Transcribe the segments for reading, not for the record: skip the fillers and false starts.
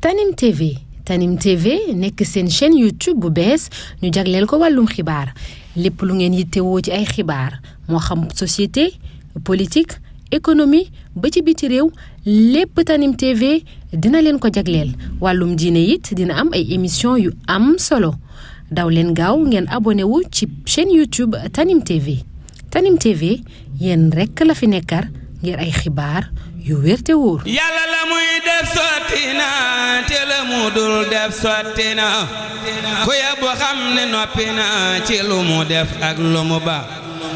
Tanim TV nekk seen chaîne YouTube bu bees ñu jagleel ko wàllum xibaar lépp lu ngeen yittewoo ci ay xibaar moo xam société politique économie ba ci biti réew lépp Tanim TV dina leen ko jagleel wàllum diine it dina am ay émission yu am solo daw leen gaaw ngeen abonné wu ci chaîne YouTube Tanim TV yéen rekk la fi nekkar ngir ay xibaar yu wér te wóor. Yàlla la muy def sotti na te la mu dul def sotti na ku yebbu xam ne noppi na ci lu mu def ak lu mu ba.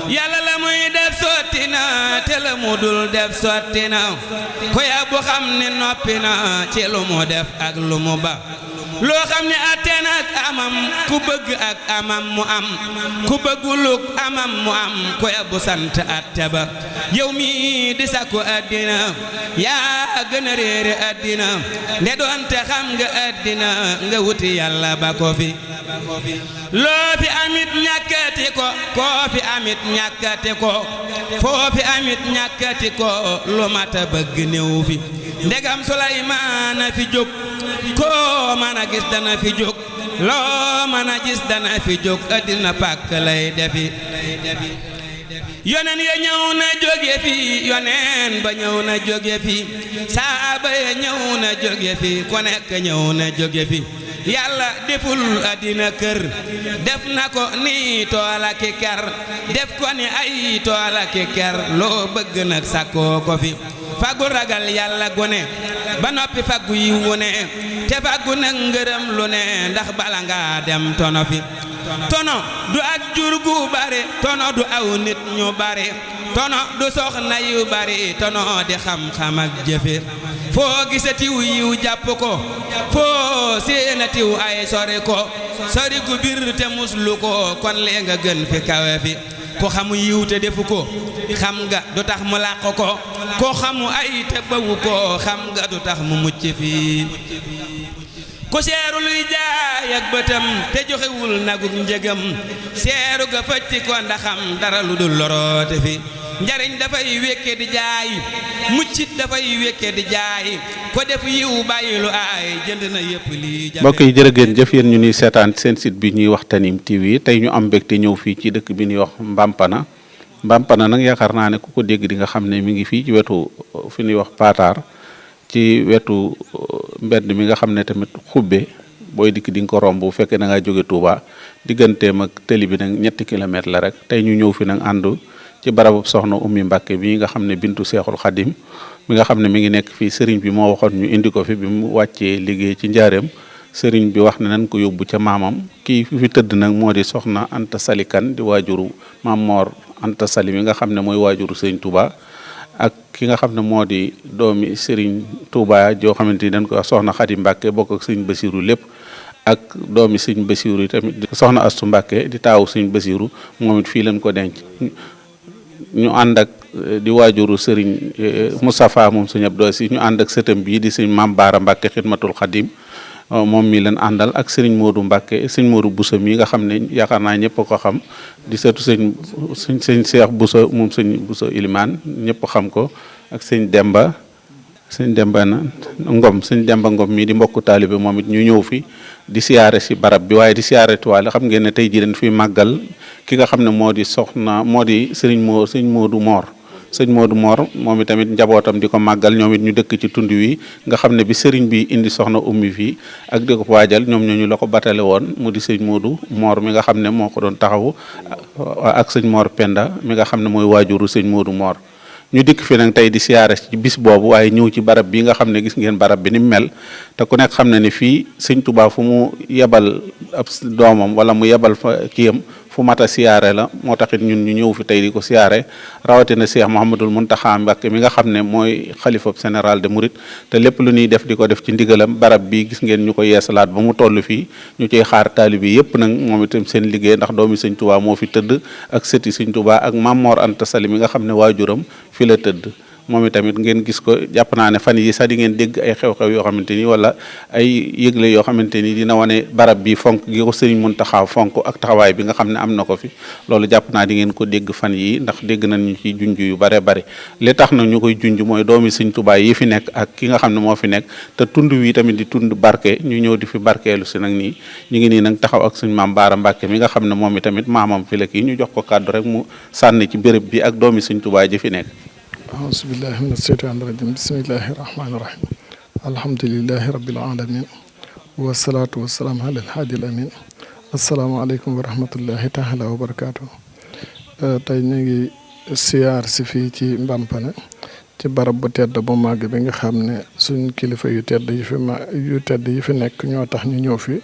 Yàlla la muy def sotti na te la mu dul def sotti na ku yebbu xam ne noppi na ci lu mu def ak lu mu ba. loo xam ne atteen ak amam ku bëgg ak amam mu am ku bëgguluk amam mu am ku yebbu sant atte ba yow mi di sakku àddina yaa gën a réere àddina nde doonte xam nga àddina nga wuti yàlla ba ko fi loo fi amit ñàkkati ko koo fi amit ñàkkati ko foo fi amit ñàkkati ko lu mata bëgg néew fi ndegam Sulaymaana fi jóg koo mën a gis dana fi jóg loo mën a gis dana fi jóg àddina pàkk lay defi yoneen ya ñëw na jóge fi yoneen ba ñëw na jóge fi saaba ya ñëw na jóge fi ku nekk ñëw na jóge fi yàlla deful àddina kër def na ko ni toola ki ker def ko ni ay toola ki ker loo bëgg nag sakkoo ko fi faggu ragal yàlla gune ba noppi faggu yiwu ne te faggu nag ngërëm lu ne ndax bala nga dem tono fi tono du ak jur gu bare tono du aw nit ñu bare tono du soxna yu bare tono di xam-xam ak jëfe foo gisatiw yiw jàpp ko foo seenatiw ay sori ko sori gu bir te muslu ko kon lee nga gën fi kawe fi ko xamu yiw te defu ko xam nga du tax mu làq ko xamu ay te bawu ko xam nga du tax mu mucc fi ku seeru luy jaay ak bëtam te joxewul nagug njëgam seeru ga fëcc ko ndaxam dara lu dul loroote fi njariñ dafay wékke di jaay muccit dafay wékke di jaay ko def yiw bàyyi lu aay jënd na yëpp lii mbokk yi jërë ngeen jëf yéen ñu ni seetaan seen site bi ñuy wax Tanim TV tey ñu am mbégte ñëw fii ci dëkk bi ñuy wax Mbampana nag yaakaar naa ne ku ko dégg di nga xam ne mi ngi fii ci wetu fi ñuy wax Patar ci wetu mbedd mi nga xam ne tamit xubbe booy dikk di nga ko romb bu fekkee da ngaa jóge Touba digganteem ak tëli bi nag 7 kilomètres la rek tey ñu ñëw fi nag ànd ci barabu soxna Oumy Mbacké bi nga xam ne bintu Seexul Xadim mi nga xam ne mi ngi nekk fii sëriñ bi moo waxoon ñu indi ko fi bi mu wàccee liggéey ci njaareem sëriñ bi wax ne nañ ko yóbbu ca maamam kii fi tëdd nag moo di soxna Anta Sali Kan di waajuru Maam Moor Anta Sali mi nga xam ne mooy waajuru sëriñ Touba ak ki nga xam ne moo di doomi sëriñ Touba joo xamante ni dañ ko wax soxna Xadim Mbacké bokk ak sëriñ Basiru lépp ak doomi sëriñ Basiru yi tamit soxna Astu Mbacké di taawu sëriñ Basiru moom it fii lañ ko denc ñu ànd ak di waajuru sëriñ Moustapha moom sëñ Abdou Si ñu ànd ak sëtam bii di sëñ Maam Baara Mbacké Xidmatul Xadim moom mi leen àndal ak sëriñ Modou Mbacké sëñ Modou Bousso mi nga xam ne yaakaar naa ñëpp ko xam di sëtu sëñ Cheikh Bousso moom sëñ Bousso Ilimaan ñëpp xam ko ak sëñ Demba Ngom mii di mbokku taalibe moom it ñu ñëw fi di siyaare si barab bi waaye di siyaare tuwaale xam ngeen ne tey jii dañ fi màggal ki nga xam ne moo di sëñ Modou Mor moom it tamit njabootam di ko màggal ñoom it ñu dëkk ci tund wi nga xam ne bi sëriñ bi indi soxna Oumy fii ak di ko waajal ñoom ñooñu la ko batale woon mu di sëñ Modou Mor mi nga xam ne moo ko doon taxawu ak sëñ Mor Penda mi nga xam ne mooy waajuru sëñ Modou Mor ñu dikk fi nag tey di siyaare ci bis boobu waaye ñëw ci barab bi nga xam ne gis ngeen barab bi ni mu mel te ku nekk xam ne ni fii sëñ Touba fu mu yebal ab doomam wala mu yebal fa kiyam fu mata siyaare la moo taxit ñun ñu ñëw fi tey di ko siyaare rawatina Cheikh Mouhamadoul Mountakha Mbacké mi nga xam ne mooy xalifa général de Mouride te lépp lu ñuy def di ko def ci ndigalam barab bi gis ngeen ñu ko yeesalaat ba mu toll fii ñu ciy xaar taalibe yépp nag moom itam seen liggéey ndax doomi sëñ Touba moo fi tëdd ak sëti sëñ Touba ak Maam Moor Anta Sali mi nga xam ne waajuram fi la tëdd moom itamit ngeen gis ko jàpp naa ne fan yi sax di ngeen dégg ay xew-xew yoo xamante ni wala ay yëgle yoo xamante ni dina wane barab bi fonk gi ko Serigne Mountakha fonk ak taxawaay bi nga xam ne am na ko fi loolu jàpp naa di ngeen ko dégg fan yi ndax dégg nañ ñu ci junj yu bare bare li tax nag ñu koy junj mooy doomi Serigne Touba yi fi nekk ak ki nga xam ne moo fi nekk te tund wi tamit di tund barke ñu ñëw di fi barkeelu si nag nii ñu ngi nii nag taxaw ak suñ maam Baara Mbàkke mi nga xam ne moom itamit maamam fi la kii ñu jox ko kàddu rek mu sànni ci béréb bi ak doomi Serigne Touba ji fi nekk. auzu billahi min asheytaani rajim bismillahi rahmaani rahim alhamdulilahi rabbil alamin wasalaatu wasalaam ala alhaadi al amin asalaamaaleykum wa rahmatullahi taala wa barakaatu. tey ñu ngi siyaar si fii ci Mbampane ci barab bu tedd bu màgg bi nga xam ne suñ kilifa yu tedd yi fi nekk ñoo tax ñu ñëw fi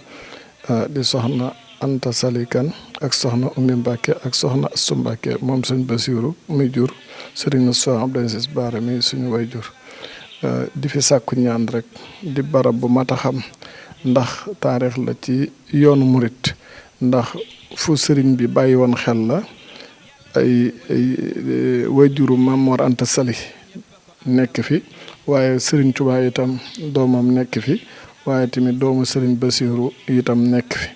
di soxna Anta Sali Kan ak soxna Oumy Mbacke ak soxna Astou Mbacke moom suñ Basiru muy jur Serigne Moussa Abdou Aziz Bara mi suñu way jur di fi sàkku ñaan rek di barab bu mat a xam ndax taarix la ci yoonu murit ndax fu sëriñ bi bàyyi woon xel la ay wayjuru Maam Mor Anta Sali nekk fi waaye Serigne Touba itam doomam nekk fi waaye tamit doomu Serigne Basiru itam nekk fi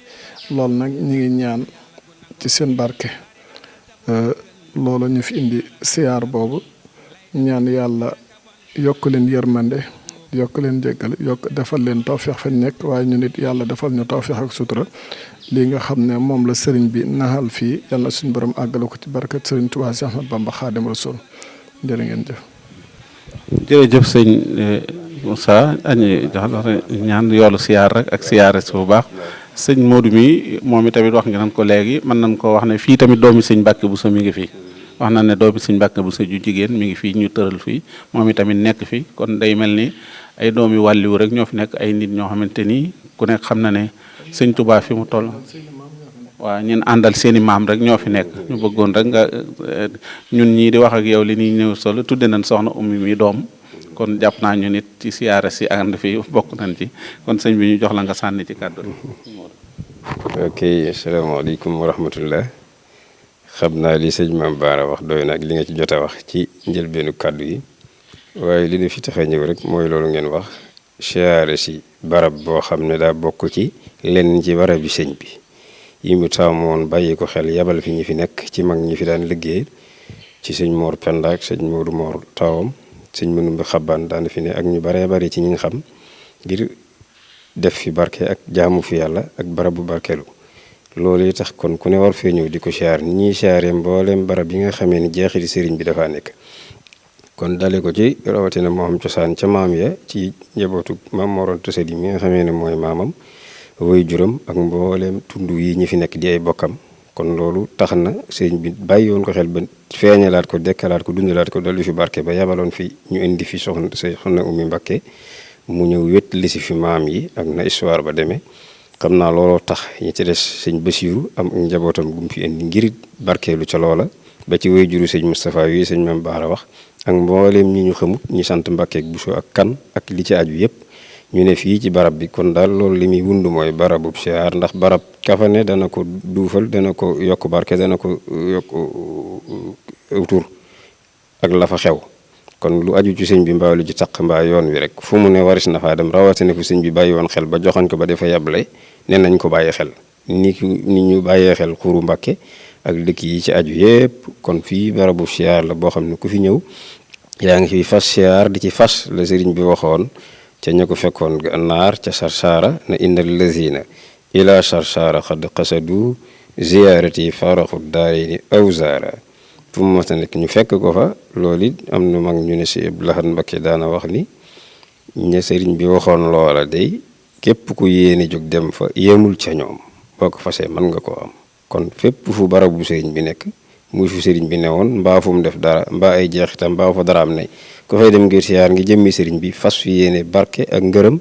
loolu nag ñu ngi ñaan ci seen barke loolu ñu fi indi siyaar boobu ñaan yàlla yokk leen yërmande yokk leen jéggal yokk defal leen tawfeex fañ nekk waaye ñu nit yàlla defal ñu tawfeex ak sutura lii nga xam ne moom la sëriñ bi naxal fii yàlla suñu borom àggale ko ci barkat Sëriñ Tuubaa Séex Ahmadu Bamba Xaadimu Rasuul jërë ngeen jëf. jërëjëf sëñ Moussa añi jox ñaan yoolu siyaar rek ak siyaare si bu baax sëñ Modou mi moom i tamit wax nga nan ko léegi mën nañ ko wax ne fii tamit doomi sëñ Mbàkke Buso mi ngi fii wax na ne doomi sëñ Mbàkke Buso ju jigéen mi ngi fii ñu tëral fii moom i tamit nekk fi kon day mel ni ay doomi wàlliwu rek ñoo fi nekk ay nit ñoo xamante ni ku nekk xam na ne sëñ Tuubaa fi mu toll waaw ñun àndal seeni maam rek ñoo fi nekk ñu bëggoon rek nga ñun ñii di wax ak yow li ñuy ñëw solo tudde nañ soxna Oumy mi doom kon jàpp naa ñu nit ci siyaare si ànd fi bokk nañ ci kon sëñ bi ñu jox la nga sànni ci kàddu. ok asalaamaaleykum wa rahmatullah xam naa li sëñ Maam Baara wax doy na ak li nga ci jot a wax ci njëlbeenu kàddu yi waaye li ñu fi tax a ñëw rek mooy loolu ngeen wax siyaare si barab boo xam ne daa bokk ci lenn ci barab bi sëñ bi yi mu taamu woon bàyyi ko xel yabal fi ñi fi nekk ci mag ñi fi daan liggéey ci sëñ Mor Penda ak sëñ Modou Mor taawam sëñ Mënumbe Xabbaan daan fi ne ak ñu baree bari ci ñi nga xam ngir def fi barke ak jaamu fi yàlla ak barab bu barkeelu loolu yi tax kon ku ne war fee ñëw di ko siyaar ni ñuy siyaaree mbooleem barab yi nga xamee ni jeexiti sëriñ bi dafaa nekk kon dale ko ci rawatina moo xam cosaan ca maam ya ci njabootu Maam Mor Anta Sali mi nga xamee ne mooy maamam woy juram ak mbooleem tund yi ñi fi nekk di ay bokkam kon loolu tax na sëriñ bi bàyyi woon ko xel ba feeñalaat ko dekkalaat ko dundalaat ko dolli fi barke ba yabaloon fi ñu indi fi soxna Oumy Mbacke mu ñëw wét li si fi maam yi ak na histoire ba demee xam naa looloo tax ñi ci des sëñ Basiru am ak njabootam gum fi indi ngir barkeelu ca loola ba ci woy juru sëñ Moustapha wi sëñ Maam Baara wax ak mbooleem ñi ñu xamut ñi sant Mbacke ak Buso ak kan ak li ci aju yëpp ñu ne fii ci barab bi kon daal loolu li muy wund mooy barabub siyaar ndax barab kafane dana ko duufal dana ko yokk barke dana ko yokk tur ak la fa xew kon lu aju ci sëñ bi mbaa lu ci taq mbaa yoon wi rek fu mu ne waris na faa dem rawatina fu sëñ bi bàyyi woon xel ba joxañ ko ba dafa yable ne nañ ko bàyyi xel ni ñu bàyyee xel xuru Mbàkke ak dëkk yi ci aju yépp kon fii barabub siyaar la boo xam ne ku fi ñëw yaa ngi fi fas siyaar di ci fas la sëriñ bi waxoon ca ña ko fekkoon gànnaar ca Sarsara na innal lazina ila Sarsara xad qasadu ziyaarati faraxu daarayni awzaara fu mu mos a nekk ñu fekk ko fa loolu it am na mag ñu ne si Abdou Lahad Mbacké daana wax ni ña sëriñ bi waxoon loola day képp ku yéene jóg dem fa yéemul ca ñoom boo ko fasee mën nga koo am kon fépp fu barabu sëriñ bi nekk muy fu sëriñ bi newoon mbaa fu mu def dara mbaa ay jeexitam mbaa fa dara am ne ko fay dem ngir siyaar ngi jëmmi sëriñ bi fas fi yéene barke ak ngërëm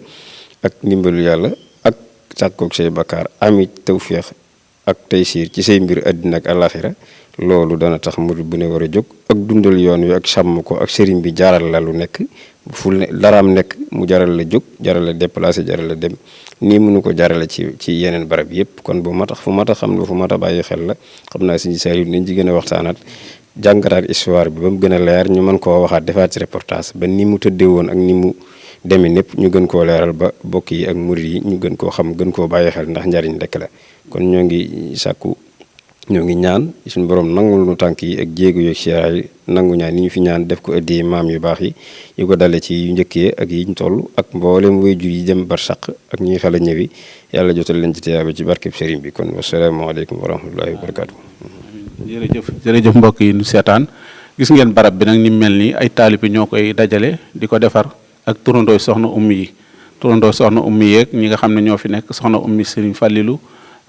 ak ndimbalu yàlla ak sàkkoog say bakkaar amit tawféex ak taysiir ci say mbir àddina ak àllaaxira loolu dana tax murid bu ne war a jóg ak dundal yoon wi ak sàmm ko ak sëriñ bi jaral la lu nekk fu daraam nekk mu jaral la jóg jaral la déplacé jaral la dem nii mënu ko jarale ci yeneen barab yëpp kon bu ma tax fu ma tax xam ne fu ma tax bàyyi xel la xam naa si saa yu nañ ci gën a waxtaanaat jàngataat histoire bi ba mu gën a leer ñu mën koo waxaat defaat ci reportage ba ni mu tëddee woon ak ni mu demee népp ñu gën koo leeral ba bokk yi ak murid yi ñu gën koo xam gën koo bàyyi xel ndax njariñ rekk la kon ñoo ngi sàkku ñoo ngi ñaan suñu borom nangul nu tànk yi ak jéegu yeeg siyaar yi nangu ñaan ni ñu fi ñaan def ko ëddee maam yu baax yi yu ko dale ci yu njëkkee ak yiñ toll ak mboolem waajur yi dem barsàq ak ñuy xala ñëwi yàlla jotal leen ci tiyaaba ci barkeb sëriñ bi kon wasalaamaaleykum wa rahmatullahi wa barakaatu. jërëjëf mbokk yi nu seetaan gis ngeen barab bi nag ni mel nii ay taalibe ñoo koy dajale di ko defar ak turandooy soxna ummi yi turandooy soxna ummi yeeg ñi nga xam ne ñoo fi nekk soxna ummi Serigne Fallilou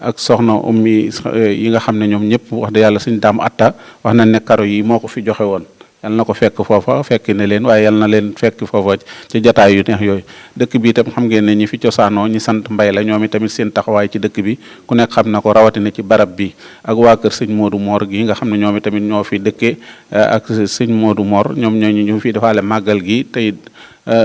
ak soxna ummi yi nga xam ne ñoom ñëpp wax dëgg yàlla suñu daam atta wax na ne karo yi moo ko fi joxe woon yal na ko fekk foofa fekk ne leen waaye yal na leen fekk foofa ci jataay yu neex yooyu dëkk bi itam xam ngeen ne ñi fi cosaanoo ñi sant mbay la ñoom itamit seen taxawaay ci dëkk bi ku nekk xam na ko rawatina ci barab bi ak waa kër sëñ Modou Mor gi nga xam ne ñoom itamit ñoo fi dëkkee ak sëñ Modou Mor ñoom ñooñu ñu fi defaale màggal gi tey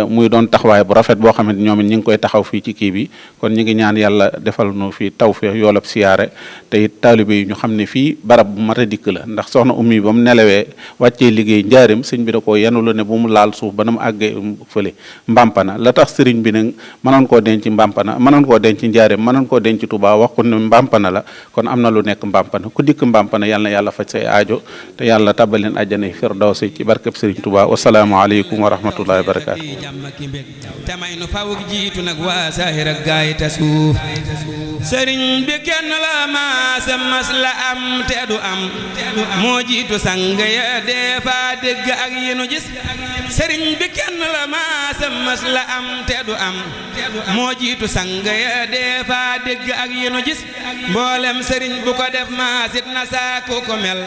muy doon taxawaay bu rafet boo xamante ñoom it ñi ngi koy taxaw fii ci kii bi kon ñi ngi ñaan yàlla defal nu fi tawfeex yoolab siyaare te it taalibe yi ñu xam ne fii barab bu mat a dikk la ndax soxna ummi ba mu nelawee wàccee liggéey njaarim sëñ bi da ko yenulu ne bu mu laal suuf ba na mu àggee fële Mbampana la tax sëriñ bi nag mënoon koo denc Mbampana mënoon koo denc njaarim mënoon koo denc Touba wax ko ne Mbampana la kon am na lu nekk Mbampana ku dikk Mbampana yàlla na yàlla faj say aajo te yàlla tabal leen àjjana firdawsi ci barkeb sëriñ Touba wasalaamaaleykum wa rahmatullahi wa barakaatu jàmm ki mbég te may nu fawuk jiitu nag waa saahir ak gaay ta suuf sëriñ bi kenn la maasa mas la am te du am moo jiitu sang ya dee fa dégg ak yenu gis sëriñ bi kenn la maasa mas la am te du am moo jiitu sang ya dee fa dégg ak yenu gis mboolem sëriñ bu ko def maasit na saaku ko mel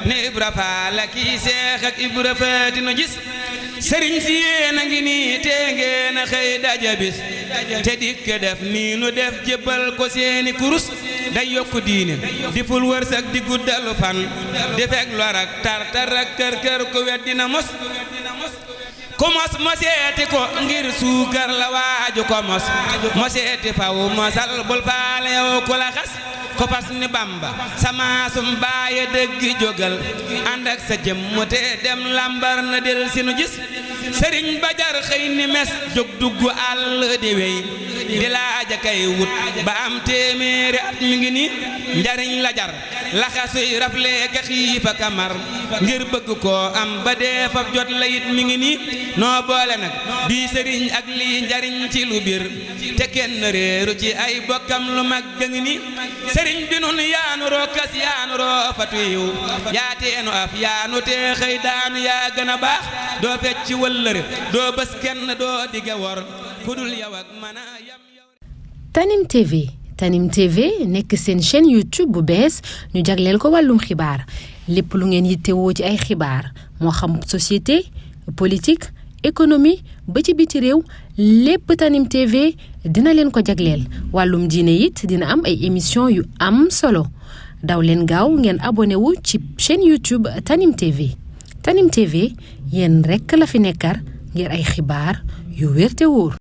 ne Ibra Faal la kii Seex ak Ibra Faati nu gis sëriñ si yéen a ngi nii te ngeen a xëy daja bis te dikk def nii nu def jébbal ko seeni kurus day yokku diine di ful wërsëg di guddalu fan di fekk lor ak tartar ak kër kër ku wet dina mos ku mos moseeti ko ngir suukar la waaju ko mos moseeti faw mosal bul faale yow ku la xas ko fas ni Bamba sama sum baaye dëgg jógal ànd ak sa jëmm te dem lambar na del sinu gis sëriñ ba jar xëy ni mes jóg dugg àll di wey di laaja kay wut ba am téeméeri at mi ngi nii njariñ la jar laxasuy raflee ka xiifa kamar ngir bëgg koo am ba dee fab jot la it mi ngi nii noo boole nag bii sëriñ ak lii njariñ ci lu bir te kenn réeru ci ay bokkam lu mag gëng ni sëriñ bi nun yaanu rokkas yaanu roo fatu yiw yaa teenu af yaanu tee xëy daanu yaa gën a baax doo fecc wëllëre doo bës kenn doo digge wor ku dul yow ak mën a yam yow. Tanim TV nekk seen chaîne YouTube bu bees ñu jagleel ko wàllum xibaar lépp lu ngeen yittewoo ci ay xibaar moo xam société politique économie ba ci biti réew lépp Tanim TV dina leen ko jagleel wàllum diine it dina am ay émission yu am solo daw leen gaaw ngeen abonné wu ci chaîne YouTube Tanim TV Tanim TV yéen rekk la fi nekkar ngir ay xibaar yu wér te wóor